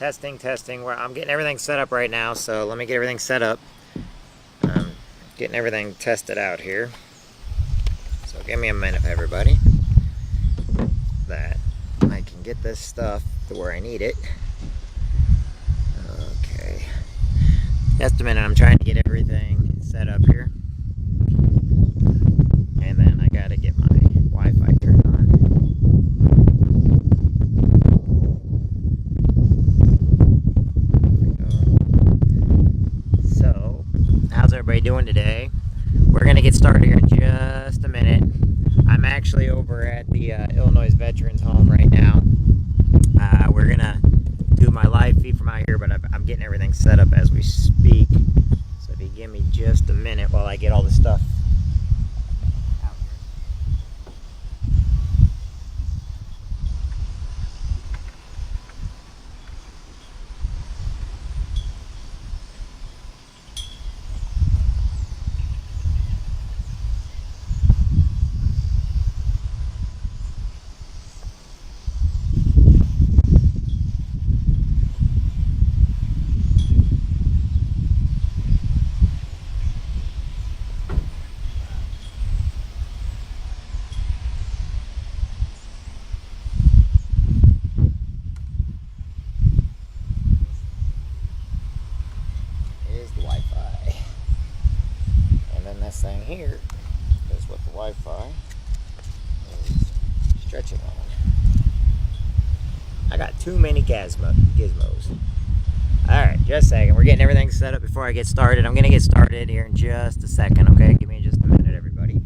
Testing. Where I'm getting everything set up right now, so let me get everything set up. Getting everything tested out here. So give me a minute, everybody, that I can get this stuff to where I need it. Okay. Just a minute, I'm trying to get everything set up here. And then I gotta get my Wi-Fi turned on. So, how's everybody doing today? We're gonna get started here in just a minute. I'm actually over at the Illinois Veterans Home right now. We're gonna do my live feed from out here, but I'm getting everything set up as we speak. So if you give me just a minute while I get all this stuff out here. This thing here is what the Wi-Fi is stretching on. I got too many gizmos. Alright, just a second. We're getting everything set up before I get started. I'm going to get started here in just a second, okay? Give me just a minute, everybody.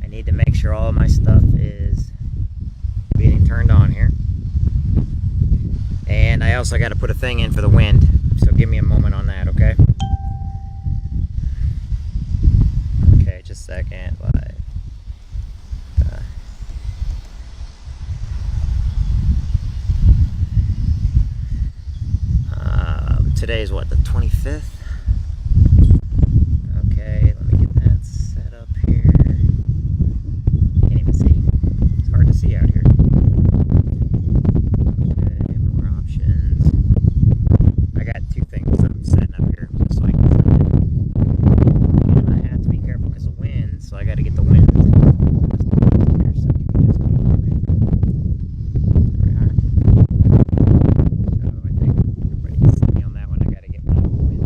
I need to make sure all of my stuff is being turned on here. And I also got to put a thing in for the wind. So give me a moment on that, okay? Just a second. Today's what, the 25th? Okay, let me get that set up here. Can't even see. It's hard to see out here. Okay, more options. I got two things I'm setting up here, just like so I got to get the wind. So I think everybody can see me on that one. I got to get my wind.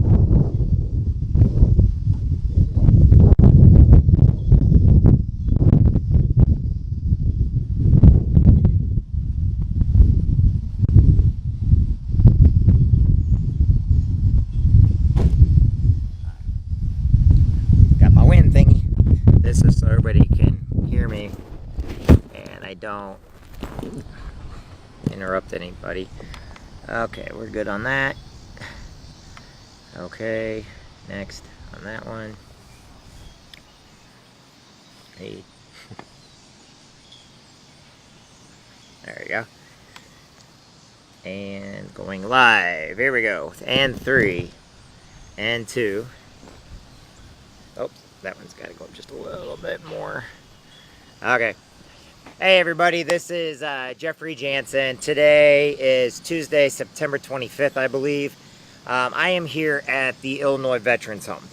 Got my wind thingy. This is so everybody can hear me and I don't interrupt anybody. Okay, we're good on that. Okay, next on that one. Hey. There we go. And going live. Here we go. And 3 and 2. Oops. That one's got to go up just a little bit more. Okay. Hey, everybody. This is Jeffrey Jansen. Today is Tuesday, September 25th, I believe. I am here at the Illinois Veterans Home.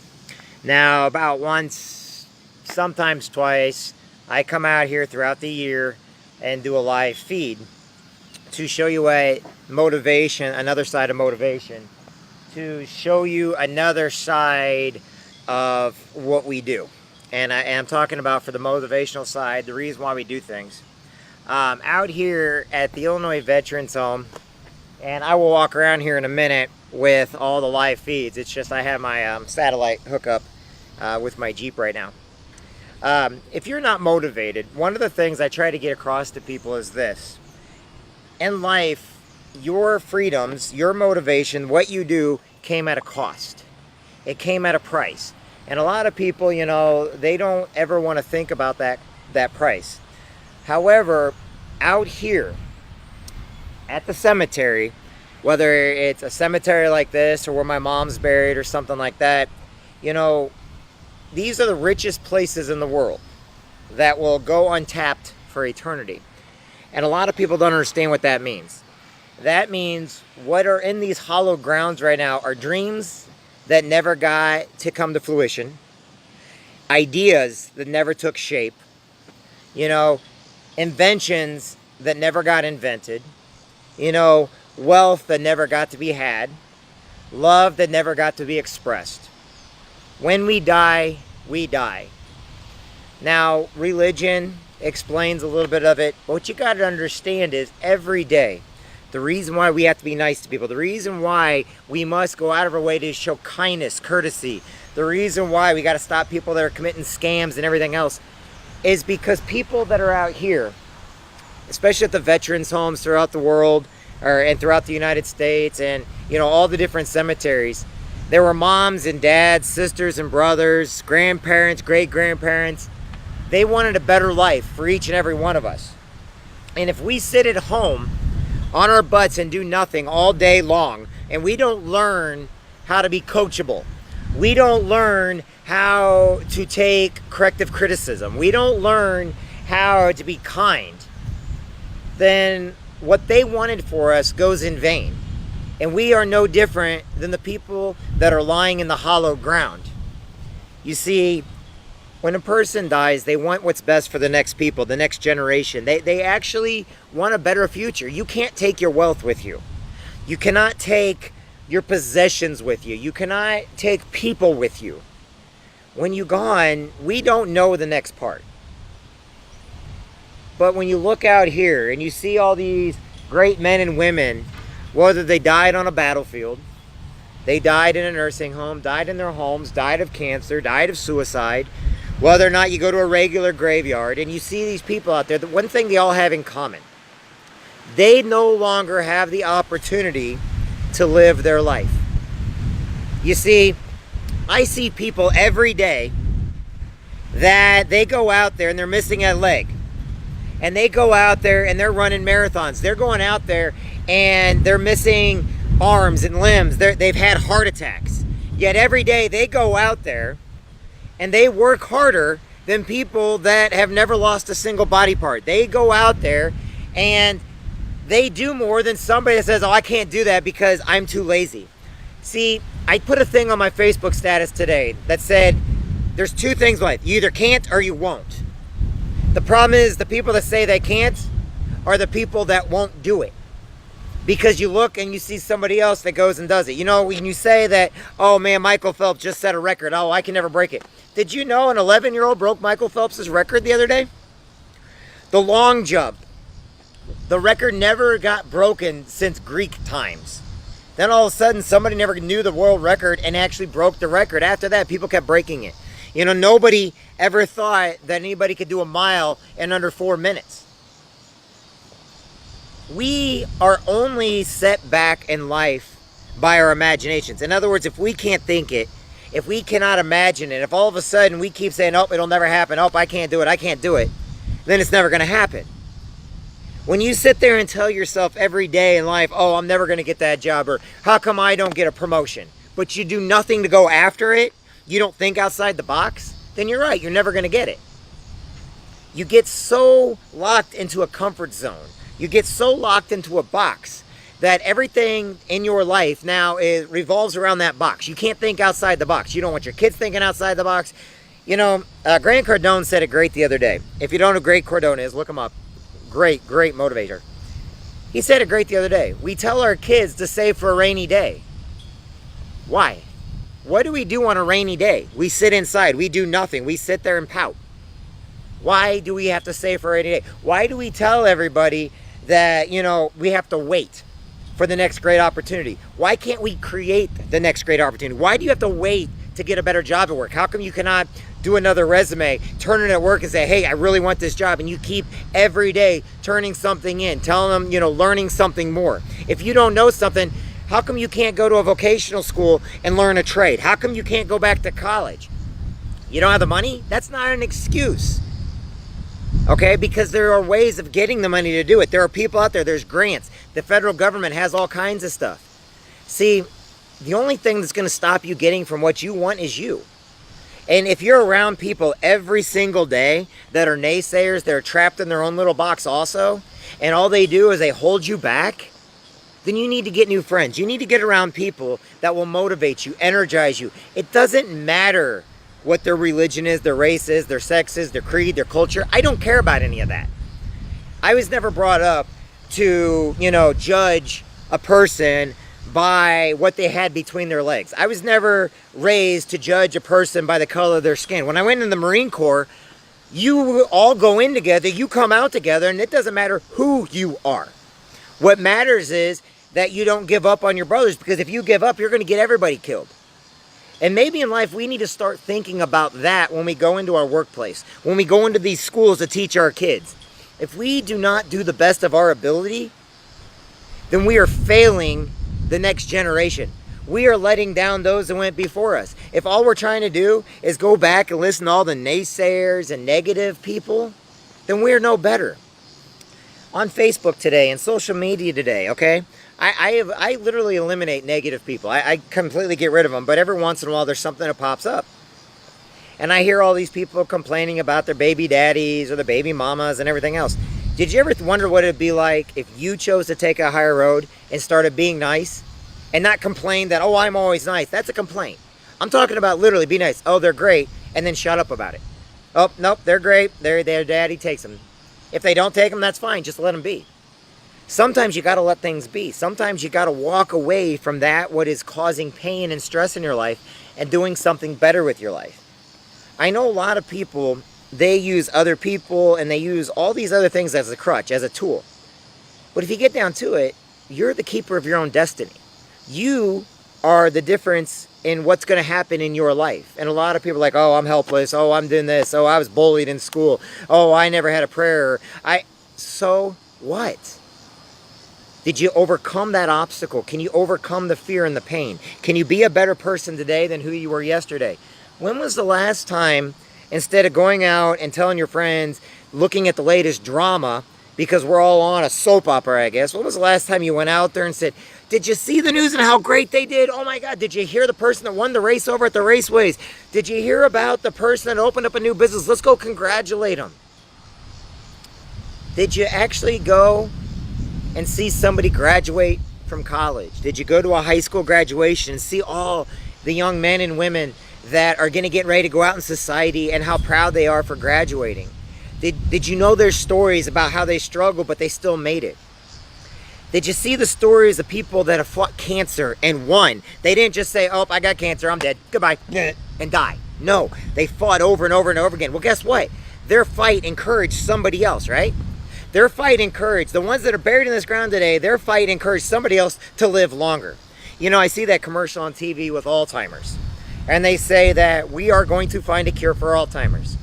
Now, about once, sometimes twice, I come out here throughout the year and do a live feed to show you a motivation, another side of motivation, to show you another side of what we do. And I'm talking about, for the motivational side, the reason why we do things. Out here at the Illinois Veterans Home, and I will walk around here in a minute with all the live feeds. It's just I have my satellite hookup with my Jeep right now. If you're not motivated, one of the things I try to get across to people is this. In life, your freedoms, your motivation, what you do came at a cost. It came at a price. And a lot of people, you know, they don't ever want to think about that price. However, out here at the cemetery, whether it's a cemetery like this or where my mom's buried or something like that, you know, these are the richest places in the world that will go untapped for eternity. And a lot of people don't understand what that means. That means what are in these hollow grounds right now are dreams that never got to come to fruition, ideas that never took shape, you know, inventions that never got invented, you know, wealth that never got to be had, love that never got to be expressed. When we die, we die. Now, religion explains a little bit of it, but what you got to understand is every day, the reason why we have to be nice to people, the reason why we must go out of our way to show kindness, courtesy, the reason why we got to stop people that are committing scams and everything else is because people that are out here, especially at the veterans homes throughout the world and throughout the United States and, you know, all the different cemeteries, there were moms and dads, sisters and brothers, grandparents, great-grandparents. They wanted a better life for each and every one of us. And if we sit at home on our butts and do nothing all day long, and we don't learn how to be coachable, we don't learn how to take corrective criticism, we don't learn how to be kind, then what they wanted for us goes in vain. And we are no different than the people that are lying in the hollow ground. You see, when a person dies, they want what's best for the next people, the next generation. They actually want a better future. You can't take your wealth with you. You cannot take your possessions with you. You cannot take people with you. When you're gone, we don't know the next part. But when you look out here and you see all these great men and women, whether they died on a battlefield, they died in a nursing home, died in their homes, died of cancer, died of suicide, whether or not you go to a regular graveyard and you see these people out there, the one thing they all have in common, they no longer have the opportunity to live their life. You see, I see people every day that they go out there and they're missing a leg. And they go out there and they're running marathons. They're going out there and they're missing arms and limbs. They've had heart attacks. Yet every day they go out there and they work harder than people that have never lost a single body part. They go out there and they do more than somebody that says, oh, I can't do that because I'm too lazy. See, I put a thing on my Facebook status today that said, there's two things in life. You either can't or you won't. The problem is the people that say they can't are the people that won't do it. Because you look and you see somebody else that goes and does it. You know, when you say that, oh man, Michael Phelps just set a record. Oh, I can never break it. Did you know an 11-year-old broke Michael Phelps' record the other day? The long jump. The record never got broken since Greek times. Then all of a sudden, somebody never knew the world record and actually broke the record. After that, people kept breaking it. You know, nobody ever thought that anybody could do a mile in under 4 minutes. We are only set back in life by our imaginations. In other words, if we can't think it, if we cannot imagine it, if all of a sudden we keep saying, oh, it'll never happen, oh, I can't do it, then it's never going to happen. When you sit there and tell yourself every day in life, oh, I'm never going to get that job, or how come I don't get a promotion, but you do nothing to go after it, you don't think outside the box, then you're right, you're never going to get it. You get so locked into a comfort zone. You get so locked into a box that everything in your life now revolves around that box. You can't think outside the box. You don't want your kids thinking outside the box. You know, Grant Cardone said it great the other day. If you don't know who Grant Cardone is, look him up. Great motivator. He said it great the other day. We tell our kids to save for a rainy day. Why? What do we do on a rainy day? We sit inside. We do nothing. We sit there and pout. Why do we have to save for a rainy day? Why do we tell everybody that, you know, we have to wait for the next great opportunity? Why can't we create the next great opportunity? Why do you have to wait to get a better job at work? How come you cannot do another resume, turn it at work and say, hey, I really want this job, and you keep every day turning something in, telling them, you know, learning something more? If you don't know something, how come you can't go to a vocational school and learn a trade? How come you can't go back to college? You don't have the money? That's not an excuse. Okay, because there are ways of getting the money to do it. There are people out there, there's grants. The federal government has all kinds of stuff. See, the only thing that's going to stop you getting from what you want is you. And if you're around people every single day that are naysayers, that are trapped in their own little box also, and all they do is they hold you back, then you need to get new friends. You need to get around people that will motivate you, energize you. It doesn't matter what their religion is, their race is, their sex is, their creed, their culture. I don't care about any of that. I was never brought up to, judge a person by what they had between their legs. I was never raised to judge a person by the color of their skin. When I went in the Marine Corps, you all go in together, you come out together, and it doesn't matter who you are. What matters is that you don't give up on your brothers, because if you give up, you're going to get everybody killed. And maybe in life, we need to start thinking about that when we go into our workplace, when we go into these schools to teach our kids. If we do not do the best of our ability, then we are failing the next generation. We are letting down those that went before us. If all we're trying to do is go back and listen to all the naysayers and negative people, then we're no better. On Facebook today and social media today, okay, I literally eliminate negative people. I completely get rid of them, but every once in a while there's something that pops up. And I hear all these people complaining about their baby daddies or their baby mamas and everything else. Did you ever wonder what it'd be like if you chose to take a higher road and started being nice and not complain that, oh, I'm always nice? That's a complaint. I'm talking about literally be nice. Oh, they're great. And then shut up about it. Oh, nope, they're great. Their daddy takes them. If they don't take them, that's fine. Just let them be. Sometimes you got to let things be. Sometimes you got to walk away from that, what is causing pain and stress in your life, and doing something better with your life. I know a lot of people, they use other people and they use all these other things as a crutch, as a tool. But if you get down to it, you're the keeper of your own destiny. You are the difference in what's going to happen in your life. And a lot of people are like, oh, I'm helpless. Oh, I'm doing this. Oh, I was bullied in school. Oh, I never had a prayer. So what? Did you overcome that obstacle? Can you overcome the fear and the pain? Can you be a better person today than who you were yesterday? When was the last time, instead of going out and telling your friends, looking at the latest drama, because we're all on a soap opera, I guess, when was the last time you went out there and said, did you see the news and how great they did? Oh my God, did you hear the person that won the race over at the raceways? Did you hear about the person that opened up a new business? Let's go congratulate them. Did you actually go and see somebody graduate from college? Did you go to a high school graduation and see all the young men and women that are going to get ready to go out in society and how proud they are for graduating? Did you know their stories about how they struggled but they still made it? Did you see the stories of people that have fought cancer and won? They didn't just say, oh, I got cancer, I'm dead, goodbye, and die. No, they fought over and over and over again. Well, guess what? Their fight encouraged somebody else, right? Their fight encouraged, the ones that are buried in this ground today, their fight encouraged somebody else to live longer. I see that commercial on TV with Alzheimer's. And they say that we are going to find a cure for Alzheimer's.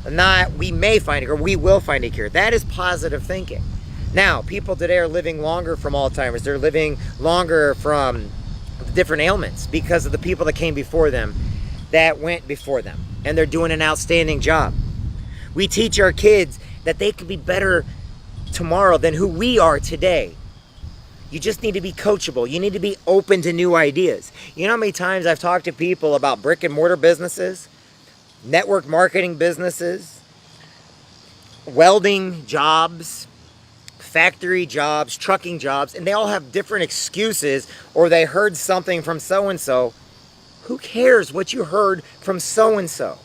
Not we may find a cure, we will find a cure. That is positive thinking. Now, people today are living longer from Alzheimer's. They're living longer from different ailments because of the people that came before them, that went before them. And they're doing an outstanding job. We teach our kids that they could be better tomorrow than who we are today. You just need to be coachable. You need to be open to new ideas. You know how many times I've talked to people about brick and mortar businesses, network marketing businesses, welding jobs, factory jobs, trucking jobs, and they all have different excuses, or they heard something from so-and-so. Who cares what you heard from so-and-so?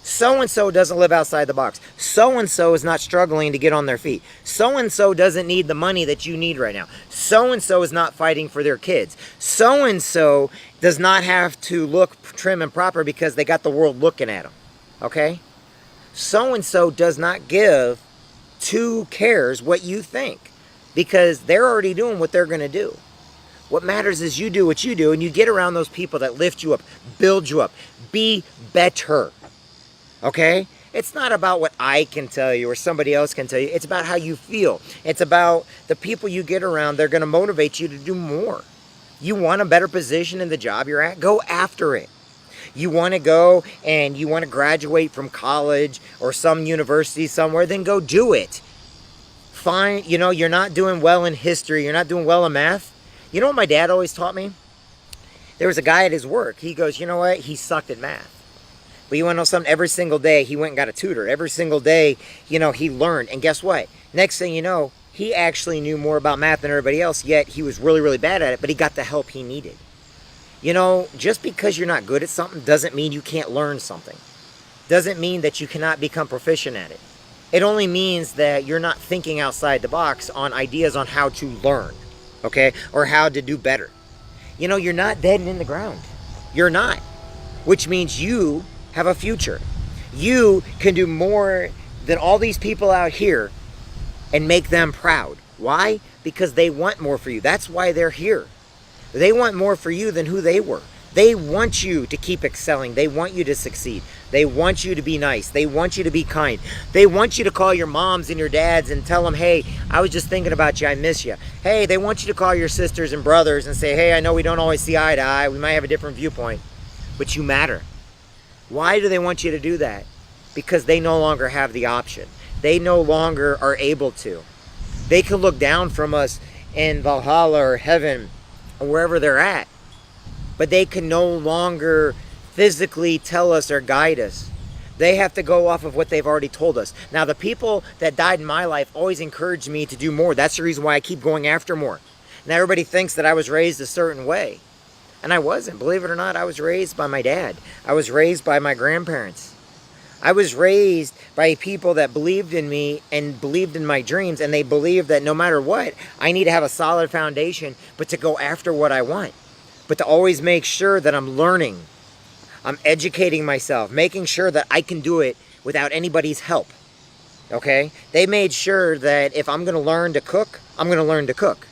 So-and-so doesn't live outside the box. So-and-so is not struggling to get on their feet. So-and-so doesn't need the money that you need right now. So-and-so is not fighting for their kids. So-and-so does not have to look trim and proper because they got the world looking at them. Okay? So-and-so does not give two cares what you think, because they're already doing what they're going to do. What matters is you do what you do, and you get around those people that lift you up, build you up, be better. Okay? It's not about what I can tell you or somebody else can tell you. It's about how you feel. It's about the people you get around. They're going to motivate you to do more. You want a better position in the job you're at? Go after it. You want to go and you want to graduate from college or some university somewhere, then go do it. Fine, you're not doing well in history. You're not doing well in math. You know what my dad always taught me? There was a guy at his work. He goes, you know what? He sucked at math. But you want to know something? Every single day he went and got a tutor. Every single day, he learned. And guess what? Next thing you know, He actually knew more about math than everybody else, yet he was really, really bad at it, but he got the help he needed. You know, just because you're not good at something doesn't mean you can't learn something. Doesn't mean that you cannot become proficient at it. It only means that you're not thinking outside the box on ideas on how to learn, okay? Or how to do better. You know, you're not dead and in the ground. You're not. Which means you have a future. You can do more than all these people out here and make them proud. Why? Because they want more for you. That's why they're here. They want more for you than who they were. They want you to keep excelling. They want you to succeed. They want you to be nice. They want you to be kind. They want you to call your moms and your dads and tell them, hey, I was just thinking about you. I miss you. Hey, they want you to call your sisters and brothers and say, hey, I know we don't always see eye to eye. We might have a different viewpoint, but you matter. Why do they want you to do that? Because they no longer have the option. They no longer are able to. They can look down from us in Valhalla or heaven or wherever they're at, but they can no longer physically tell us or guide us. They have to go off of what they've already told us. Now, the people that died in my life always encouraged me to do more. That's the reason why I keep going after more. Now, everybody thinks that I was raised a certain way, and I wasn't. Believe it or not, I was raised by my dad. I was raised by my grandparents. I was raised by people that believed in me and believed in my dreams, and they believed that no matter what, I need to have a solid foundation, but to go after what I want. But to always make sure that I'm learning, I'm educating myself, making sure that I can do it without anybody's help. Okay? They made sure that if I'm going to learn to cook, I'm going to learn to cook.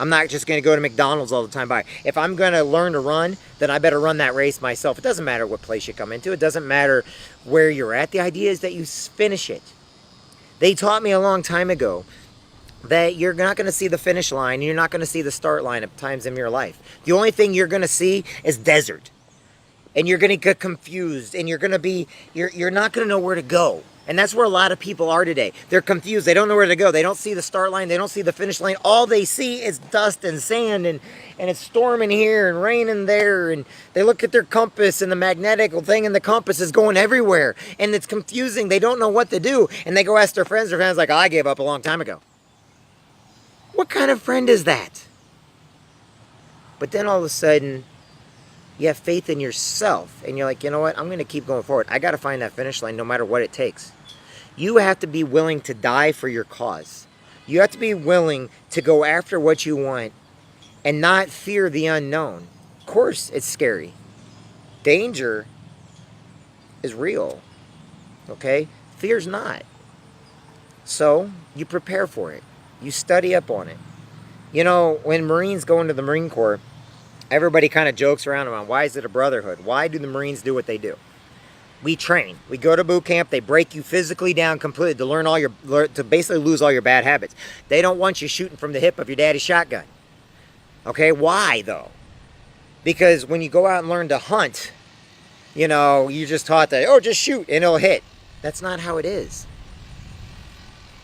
I'm not just going to go to McDonald's all the time. If I'm going to learn to run, then I better run that race myself. It doesn't matter what place you come into. It doesn't matter where you're at. The idea is that you finish it. They taught me a long time ago that you're not going to see the finish line. And you're not going to see the start line at times in your life. The only thing you're going to see is desert. And you're going to get confused. And you're not going to know where to go. And that's where a lot of people are today. They're confused. They don't know where to go. They don't see the start line. They don't see the finish line. All they see is dust and sand, and it's storming here and raining there. And they look at their compass, and the magnetic thing in the compass is going everywhere. And it's confusing. They don't know what to do. And they go ask their friends. Their friends are like, oh, I gave up a long time ago. What kind of friend is that? But then all of a sudden, you have faith in yourself. And you're like, you know what? I'm going to keep going forward. I got to find that finish line no matter what it takes. You have to be willing to die for your cause. You have to be willing to go after what you want and not fear the unknown. Of course, it's scary. Danger is real. Okay? Fear's not. So, you prepare for it. You study up on it. You know, when Marines go into the Marine Corps, everybody kind of jokes around why is it a brotherhood? Why do the Marines do what they do? We train. We go to boot camp. They break you physically down completely to basically lose all your bad habits. They don't want you shooting from the hip of your daddy's shotgun. Okay, why though? Because when you go out and learn to hunt, you know, you're just taught that, oh, just shoot and it'll hit. That's not how it is.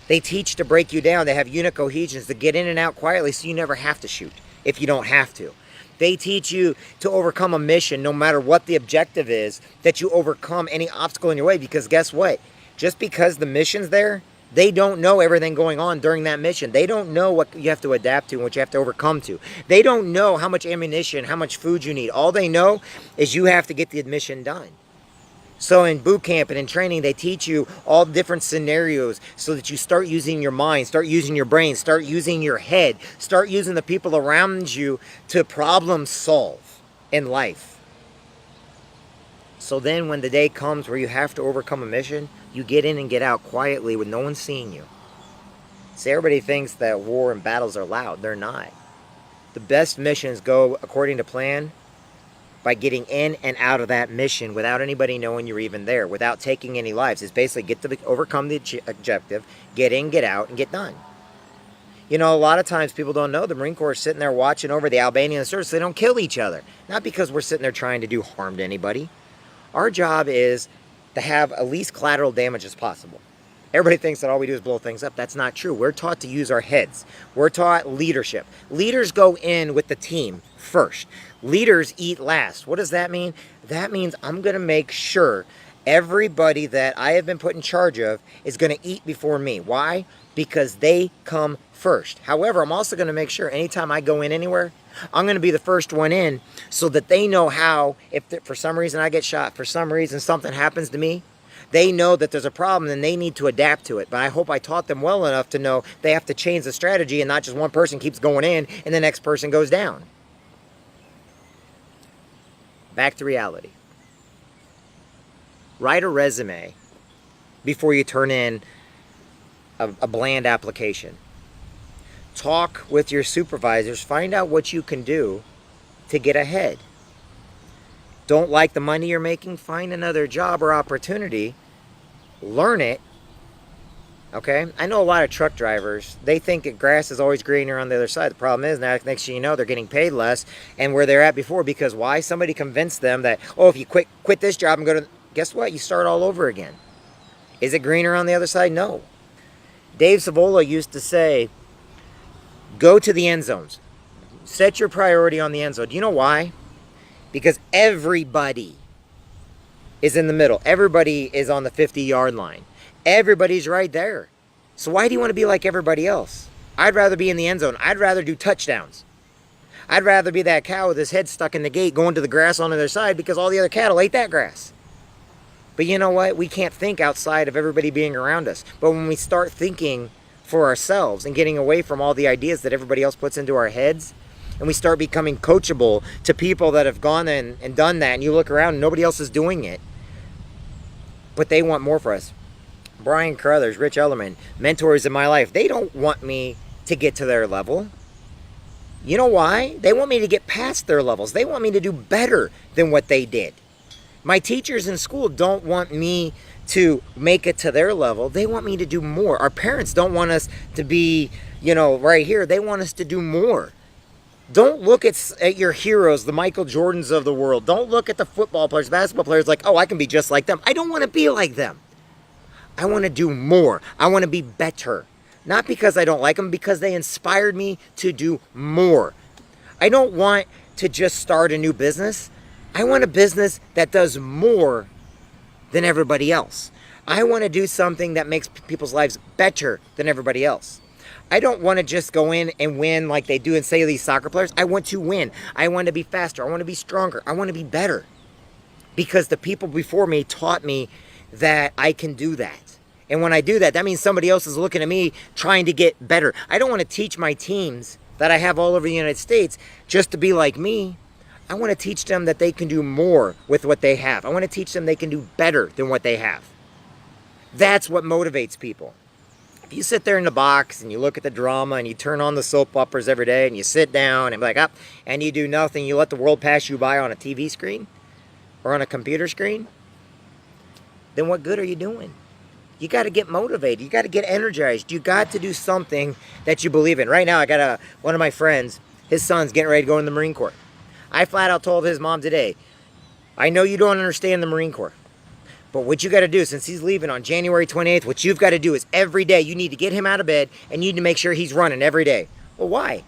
They teach to break you down. They have unit cohesions to get in and out quietly so you never have to shoot if you don't have to. They teach you to overcome a mission no matter what the objective is, that you overcome any obstacle in your way. Because guess what? Just because the mission's there, they don't know everything going on during that mission. They don't know what you have to adapt to and what you have to overcome to. They don't know how much ammunition, how much food you need. All they know is you have to get the mission done. So in boot camp and in training, they teach you all different scenarios so that you start using your mind, start using your brain, start using your head, start using the people around you to problem solve in life. So then when the day comes where you have to overcome a mission, you get in and get out quietly with no one seeing you. See, everybody thinks that war and battles are loud. They're not. The best missions go according to plan by getting in and out of that mission without anybody knowing you're even there, without taking any lives. It's basically overcome the objective, get in, get out, and get done. You know, a lot of times people don't know the Marine Corps is sitting there watching over the Albanian soldiers so they don't kill each other. Not because we're sitting there trying to do harm to anybody. Our job is to have at least collateral damage as possible. Everybody thinks that all we do is blow things up. That's not true. We're taught to use our heads. We're taught leadership. Leaders go in with the team first. Leaders eat last. What does that mean? That means I'm going to make sure Everybody that I have been put in charge of is going to eat before me. Why? Because they come first. However, I'm also going to make sure anytime I go in anywhere, I'm going to be the first one in so that they know how, if for some reason I get shot, for some reason something happens to me, they know that there's a problem and they need to adapt to it. But I hope I taught them well enough to know they have to change the strategy and not just one person keeps going in and the next person goes down. Back to reality. Write a resume before you turn in a bland application. Talk with your supervisors. Find out what you can do to get ahead. Don't like the money you're making? Find another job or opportunity. Learn it. Okay? I know a lot of truck drivers, they think that grass is always greener on the other side. The problem is, now next thing you know, they're getting paid less and where they're at before, because why? Somebody convinced them that, oh, if you quit this job and go to... Guess what? You start all over again. Is it greener on the other side? No. Dave Savola used to say, go to the end zones. Set your priority on the end zone. Do you know why? Because everybody is in the middle. Everybody is on the 50-yard line. Everybody's right there. So why do you want to be like everybody else? I'd rather be in the end zone. I'd rather do touchdowns. I'd rather be that cow with his head stuck in the gate going to the grass on the other side because all the other cattle ate that grass. But you know what? We can't think outside of everybody being around us. But when we start thinking for ourselves and getting away from all the ideas that everybody else puts into our heads, and we start becoming coachable to people that have gone and done that, and you look around and nobody else is doing it, but they want more for us. Brian Carruthers, Rich Ellerman, mentors in my life, they don't want me to get to their level. You know why? They want me to get past their levels. They want me to do better than what they did. My teachers in school don't want me to make it to their level. They want me to do more. Our parents don't want us to be, right here. They want us to do more. Don't look at your heroes, the Michael Jordans of the world. Don't look at the football players, basketball players like, oh, I can be just like them. I don't want to be like them. I want to do more. I want to be better. Not because I don't like them, because they inspired me to do more. I don't want to just start a new business. I want a business that does more than everybody else. I want to do something that makes people's lives better than everybody else. I don't want to just go in and win like they do and say these soccer players. I want to win. I want to be faster. I want to be stronger. I want to be better. Because the people before me taught me that I can do that. And when I do that, that means somebody else is looking at me trying to get better. I don't want to teach my teams that I have all over the United States just to be like me. I want to teach them that they can do more with what they have. I want to teach them they can do better than what they have. That's what motivates people. If you sit there in the box and you look at the drama and you turn on the soap operas every day and you sit down and be like, and you do nothing, you let the world pass you by on a TV screen or on a computer screen, then what good are you doing? You got to get motivated. You got to get energized. You got to do something that you believe in. Right now, I got one of my friends, his son's getting ready to go in the Marine Corps. I flat out told his mom today, I know you don't understand the Marine Corps, but what you got to do, since he's leaving on January 28th, what you've got to do is every day you need to get him out of bed and you need to make sure he's running every day. Well, why?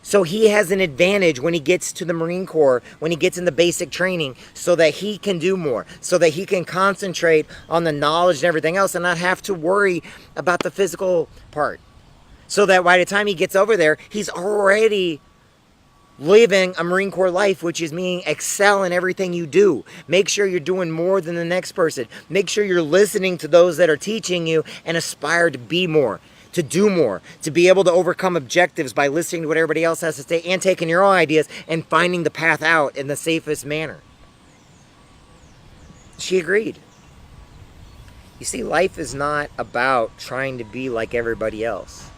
So he has an advantage when he gets to the Marine Corps, when he gets in the basic training, so that he can do more, so that he can concentrate on the knowledge and everything else and not have to worry about the physical part. So that by the time he gets over there, he's already living a Marine Corps life, which is meaning excel in everything you do. Make sure you're doing more than the next person. Make sure you're listening to those that are teaching you and aspire to be more, to do more, to be able to overcome objectives by listening to what everybody else has to say and taking your own ideas and finding the path out in the safest manner. She agreed. You see, life is not about trying to be like everybody else.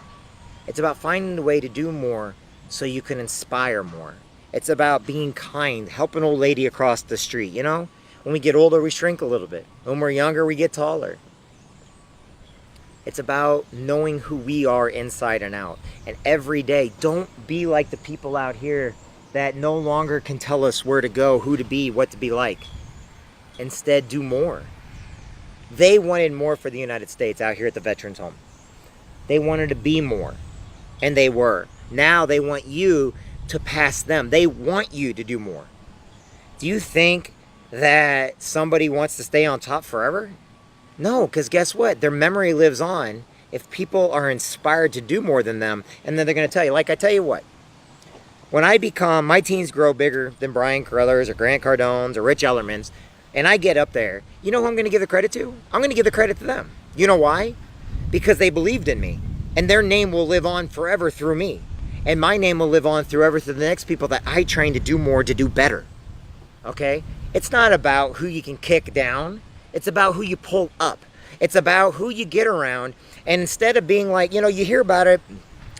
It's about finding a way to do more so you can inspire more. It's about being kind, help an old lady across the street, When we get older, we shrink a little bit. When we're younger, we get taller. It's about knowing who we are inside and out. And every day, don't be like the people out here that no longer can tell us where to go, who to be, what to be like. Instead, do more. They wanted more for the United States out here at the Veterans Home. They wanted to be more. And they were. Now they want you to pass them. They want you to do more. Do you think that somebody wants to stay on top forever? No, because guess what? Their memory lives on if people are inspired to do more than them, and then they're going to tell you. Like I tell you what, when I become, my teams grow bigger than Brian Carruthers or Grant Cardone's or Rich Ellerman's, and I get up there, you know who I'm going to give the credit to? I'm going to give the credit to them. You know why? Because they believed in me, and their name will live on forever through me, and my name will live on forever through the next people that I train to do more, to do better. Okay? It's not about who you can kick down. It's about who you pull up. It's about who you get around. And instead of being like, you hear about it,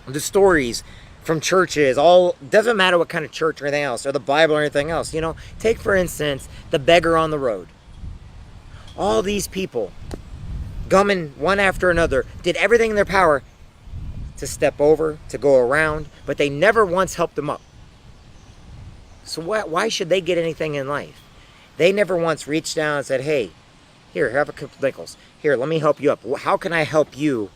the stories from churches, doesn't matter what kind of church or anything else, or the Bible or anything else. Take for instance, the beggar on the road. All these people, gumming one after another, did everything in their power to step over, to go around, but they never once helped them up. So why should they get anything in life? They never once reached down and said, hey, here, have a couple nickels. Here, let me help you up. How can I help you?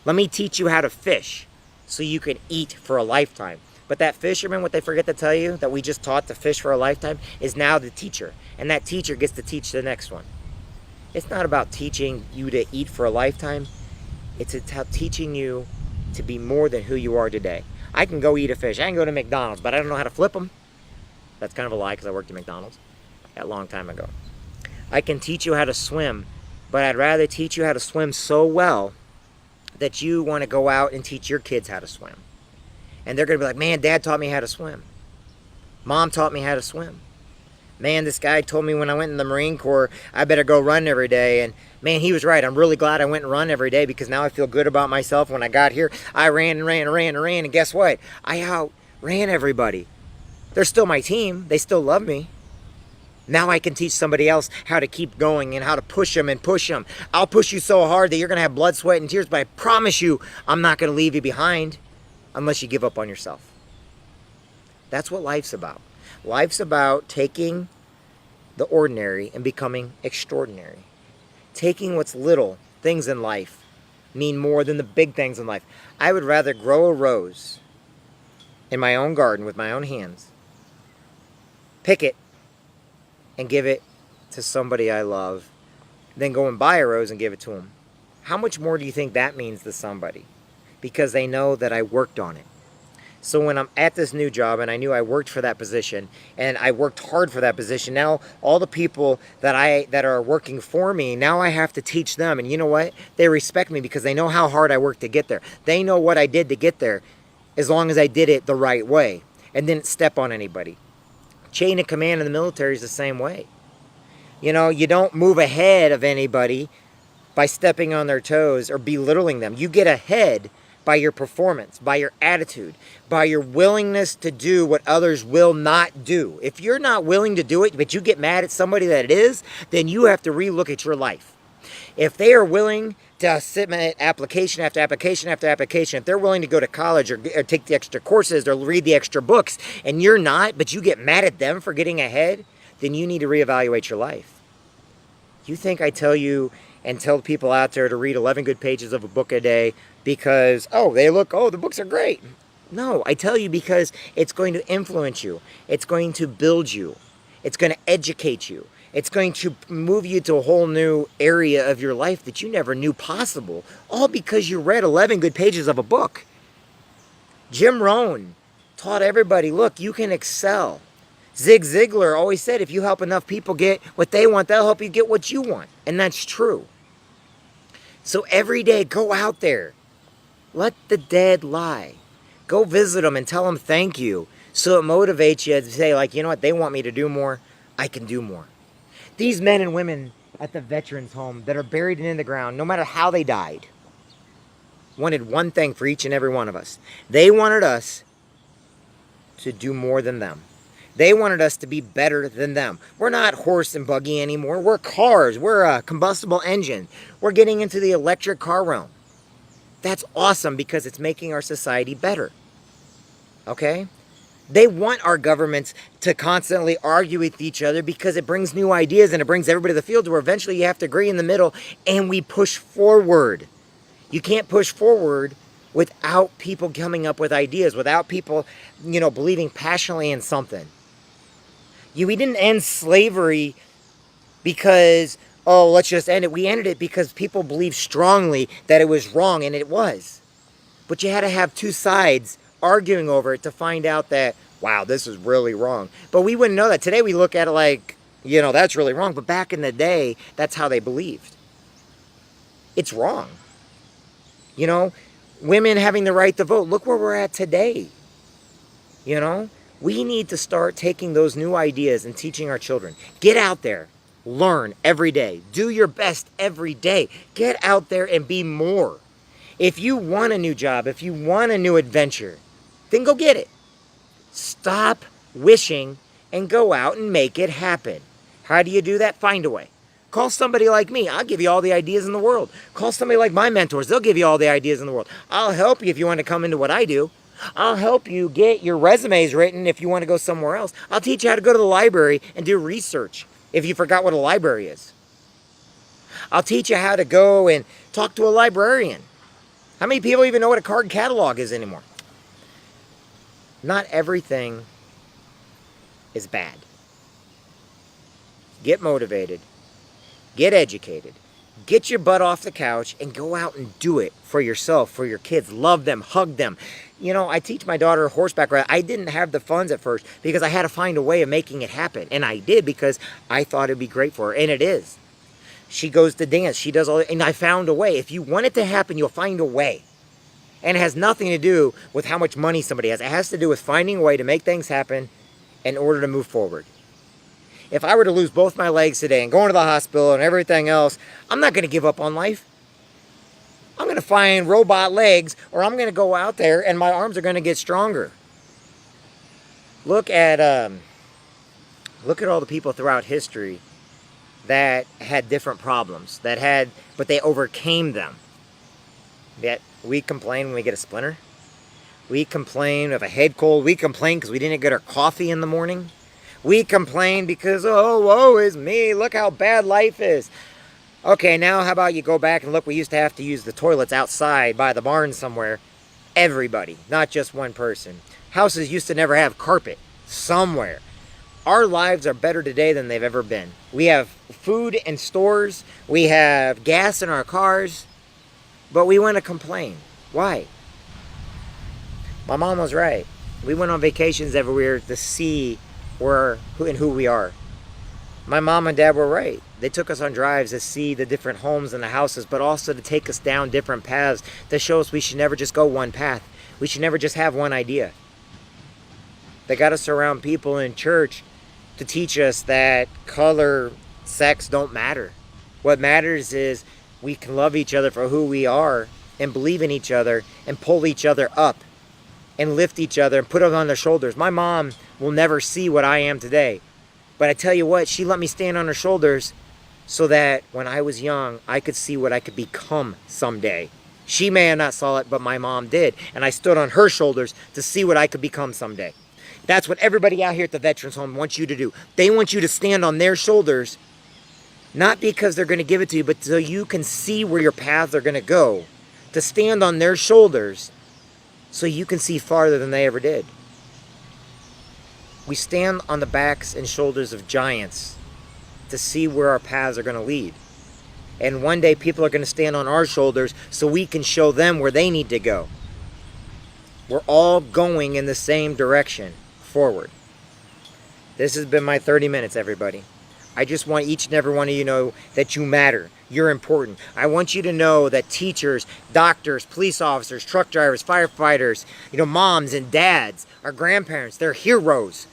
Let me teach you how to fish so you can eat for a lifetime. But that fisherman, what they forget to tell you, that we just taught to fish for a lifetime, is now the teacher. And that teacher gets to teach the next one. It's not about teaching you to eat for a lifetime. It's about teaching you to be more than who you are today. I can go eat a fish. I can go to McDonald's, but I don't know how to flip them. That's kind of a lie because I worked at McDonald's a long time ago. I can teach you how to swim, but I'd rather teach you how to swim so well that you want to go out and teach your kids how to swim. And they're going to be like, man, Dad taught me how to swim. Mom taught me how to swim. Man, this guy told me when I went in the Marine Corps, I better go run every day. And man, he was right. I'm really glad I went and run every day because now I feel good about myself. When I got here, I ran and ran and ran and ran. And guess what? I outran everybody. They're still my team. They still love me. Now I can teach somebody else how to keep going and how to push them and push them. I'll push you so hard that you're going to have blood, sweat, and tears, but I promise you I'm not going to leave you behind unless you give up on yourself. That's what life's about. Life's about taking the ordinary and becoming extraordinary. Taking what's little things in life mean more than the big things in life. I would rather grow a rose in my own garden with my own hands, pick it, and give it to somebody I love, then go and buy a rose and give it to them. How much more do you think that means to somebody? Because they know that I worked on it. So when I'm at this new job and I knew I worked for that position and I worked hard for that position, now all the people that are working for me, now I have to teach them. And you know what? They respect me because they know how hard I worked to get there. They know what I did to get there, as long as I did it the right way and didn't step on anybody. Chain of command in the military is the same way. You don't move ahead of anybody by stepping on their toes or belittling them. You get ahead by your performance, by your attitude, by your willingness to do what others will not do. If you're not willing to do it, but you get mad at somebody that it is, then you have to relook at your life. If they are willing to submit application after application after application, if they're willing to go to college or take the extra courses or read the extra books, and you're not, but you get mad at them for getting ahead, then you need to reevaluate your life. You think I tell you and tell people out there to read 11 good pages of a book a day because, the books are great. No, I tell you because it's going to influence you. It's going to build you. It's going to educate you. It's going to move you to a whole new area of your life that you never knew possible, all because you read 11 good pages of a book. Jim Rohn taught everybody, look, you can excel. Zig Ziglar always said, if you help enough people get what they want, they'll help you get what you want. And that's true. So every day, go out there. Let the dead lie. Go visit them and tell them thank you. So it motivates you to say, you know what, they want me to do more. I can do more. These men and women at the veterans home that are buried in the ground, no matter how they died, wanted one thing for each and every one of us. They wanted us to do more than them. They wanted us to be better than them. We're not horse and buggy anymore. We're cars. We're a combustible engine. We're getting into the electric car realm. That's awesome because it's making our society better. Okay? They want our governments to constantly argue with each other because it brings new ideas and it brings everybody to the field where eventually you have to agree in the middle and we push forward. You can't push forward without people coming up with ideas, without people, believing passionately in something. We didn't end slavery because, oh, let's just end it. We ended it because people believed strongly that it was wrong, and it was. But you had to have two sides arguing over it to find out that, wow, this is really wrong. But we wouldn't know that. Today we look at it like, that's really wrong. But back in the day, that's how they believed. It's wrong. Women having the right to vote. Look where we're at today. We need to start taking those new ideas and teaching our children. Get out there. Learn every day. Do your best every day. Get out there and be more. If you want a new job, if you want a new adventure, then go get it. Stop wishing and go out and make it happen. How do you do that? Find a way. Call somebody like me. I'll give you all the ideas in the world. Call somebody like my mentors. They'll give you all the ideas in the world. I'll help you if you want to come into what I do. I'll help you get your resumes written if you want to go somewhere else. I'll teach you how to go to the library and do research if you forgot what a library is. I'll teach you how to go and talk to a librarian. How many people even know what a card catalog is anymore? Not everything is bad. Get motivated. Get educated. Get your butt off the couch and go out and do it for yourself, for your kids. Love them. Hug them. I teach my daughter horseback riding. I didn't have the funds at first because I had to find a way of making it happen. And I did because I thought it'd be great for her. And it is. She goes to dance. She does all that. And I found a way. If you want it to happen, you'll find a way. And it has nothing to do with how much money somebody has. It has to do with finding a way to make things happen in order to move forward. If I were to lose both my legs today and go into the hospital and everything else, I'm not going to give up on life. I'm going to find robot legs, or I'm going to go out there and my arms are going to get stronger. Look at all the people throughout history that had different problems, but they overcame them. Yet we complain when we get a splinter. We complain of a head cold. We complain because we didn't get our coffee in the morning. We complain because, oh, woe is me. Look how bad life is. Okay, now how about you go back and look, we used to have to use the toilets outside by the barn somewhere. Everybody, not just one person. Houses used to never have carpet somewhere. Our lives are better today than they've ever been. We have food in stores. We have gas in our cars. But we want to complain. Why? My mom was right. We went on vacations everywhere to see who we are. My mom and dad were right. They took us on drives to see the different homes and the houses, but also to take us down different paths to show us we should never just go one path. We should never just have one idea. They got us around people in church to teach us that color, sex don't matter. What matters is we can love each other for who we are and believe in each other and pull each other up and lift each other and put them on their shoulders. My mom will never see what I am today. But I tell you what, she let me stand on her shoulders so that when I was young, I could see what I could become someday. She may have not saw it, but my mom did. And I stood on her shoulders to see what I could become someday. That's what everybody out here at the Veterans Home wants you to do. They want you to stand on their shoulders, not because they're going to give it to you, but so you can see where your paths are going to go. To stand on their shoulders so you can see farther than they ever did. We stand on the backs and shoulders of giants to see where our paths are going to lead. And one day people are going to stand on our shoulders so we can show them where they need to go. We're all going in the same direction, forward. This has been my 30 minutes, everybody. I just want each and every one of you to know that you matter. You're important. I want you to know that teachers, doctors, police officers, truck drivers, firefighters, moms and dads, our grandparents, they're heroes.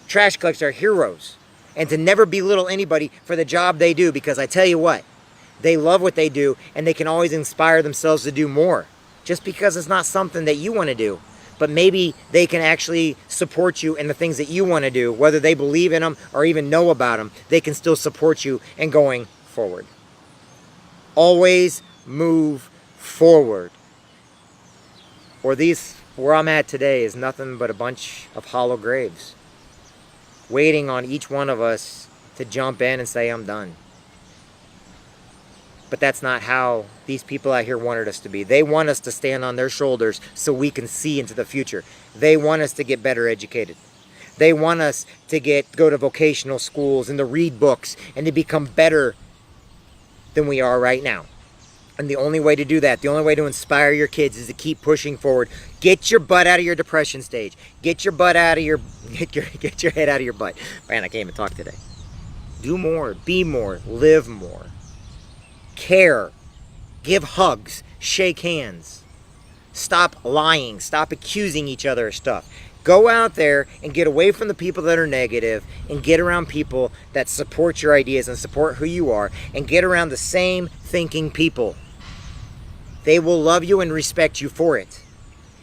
Trash collectors are heroes. And to never belittle anybody for the job they do, because I tell you what, they love what they do and they can always inspire themselves to do more. Just because it's not something that you want to do. But maybe they can actually support you in the things that you want to do, whether they believe in them or even know about them. They can still support you in going forward. Always move forward. Where I'm at today is nothing but a bunch of hollow graves, waiting on each one of us to jump in and say, I'm done. But that's not how these people out here wanted us to be. They want us to stand on their shoulders so we can see into the future. They want us to get better educated. They want us to go to vocational schools and to read books and to become better than we are right now. And the only way to do that, the only way to inspire your kids is to keep pushing forward. Get your butt out of your depression stage. Get your butt out of your, get your head out of your butt. Man, I can't even talk today. Do more, be more, live more. Care, give hugs, shake hands. Stop lying, stop accusing each other of stuff. Go out there and get away from the people that are negative and get around people that support your ideas and support who you are, and get around the same thinking people. They will love you and respect you for it.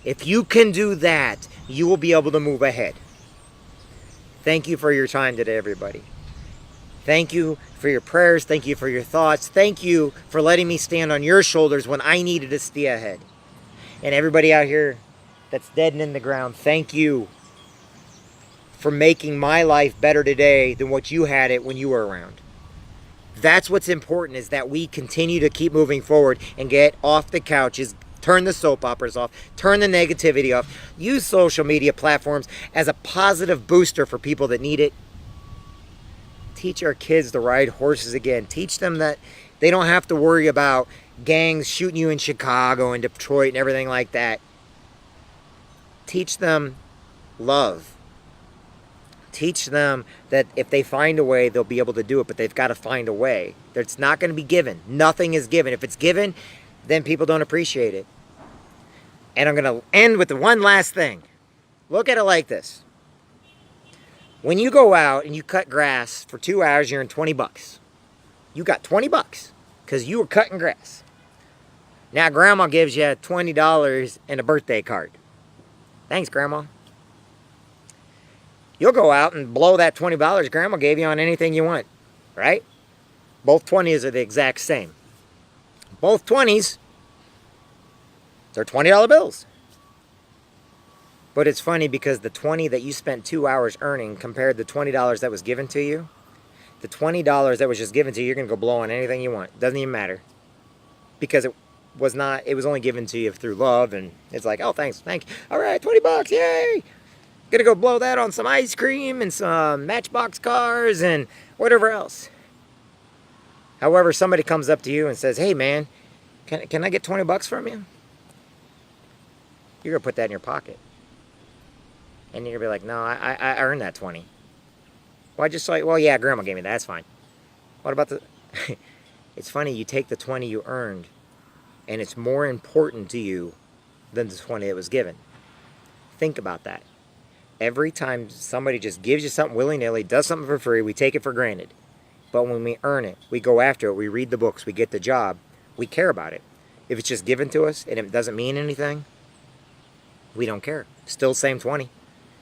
If you can do that, you will be able to move ahead. Thank you for your time today, everybody. Thank you for your prayers. Thank you for your thoughts. Thank you for letting me stand on your shoulders when I needed to stay ahead. And everybody out here that's dead and in the ground, thank you for making my life better today than what you had it when you were around. That's what's important, is that we continue to keep moving forward and get off the couches, turn the soap operas off, turn the negativity off, use social media platforms as a positive booster for people that need it. Teach our kids to ride horses again. Teach them that they don't have to worry about gangs shooting you in Chicago and Detroit and everything like that. Teach them love. Teach them that if they find a way, they'll be able to do it, but they've got to find a way. It's not going to be given. Nothing is given. If it's given, then people don't appreciate it. And I'm going to end with the one last thing. Look at it like this. When you go out and you cut grass for 2 hours, you're in 20 bucks. You got 20 bucks because you were cutting grass. Now Grandma gives you $20 and a birthday card. Thanks, Grandma. You'll go out and blow that $20 Grandma gave you on anything you want, right? Both 20s are the exact same. Both 20s, they're $20 bills. But it's funny because the 20 that you spent 2 hours earning compared to the $20 that was given to you, the $20 that was just given to you, you're going to go blow on anything you want. Doesn't even matter. Because it was only given to you through love, and it's like, oh, thanks, thank you. All right, 20 bucks, yay! Gonna go blow that on some ice cream and some Matchbox cars and whatever else. However, somebody comes up to you and says, hey man, can I get 20 bucks from you? You're gonna put that in your pocket. And you're gonna be like, no, I earned that 20. Well, I just saw, well, yeah, Grandma gave me that, that's fine. What about the, it's funny, you take the 20 you earned, and it's more important to you than the 20 that was given. Think about that. Every time somebody just gives you something willy-nilly, does something for free, we take it for granted. But when we earn it, we go after it, we read the books, we get the job, we care about it. If it's just given to us and it doesn't mean anything, we don't care. Still same 20.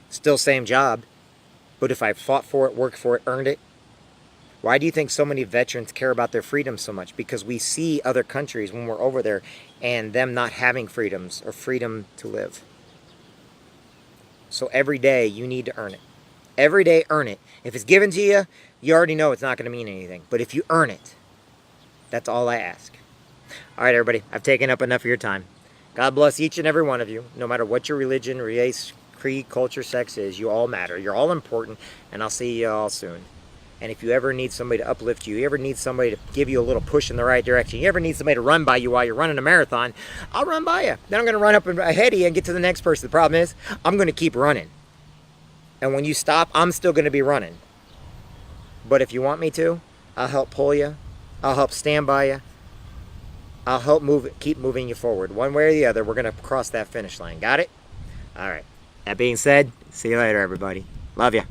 Still same job. But if I fought for it, worked for it, earned it, why do you think so many veterans care about their freedom so much? Because we see other countries when we're over there and them not having freedoms or freedom to live. So every day you need to earn it. Every day earn it. If it's given to you, you already know it's not going to mean anything. But if you earn it, that's all I ask. All right, everybody, I've taken up enough of your time. God bless each and every one of you, no matter what your religion, race, creed, culture, sex is. You all matter. You're all important, and I'll see you all soon. And if you ever need somebody to uplift you, you ever need somebody to give you a little push in the right direction, you ever need somebody to run by you while you're running a marathon, I'll run by you. Then I'm going to run up ahead of you and get to the next person. The problem is, I'm going to keep running. And when you stop, I'm still going to be running. But if you want me to, I'll help pull you. I'll help stand by you. I'll help keep moving you forward. One way or the other, we're going to cross that finish line. Got it? All right. That being said, see you later, everybody. Love you.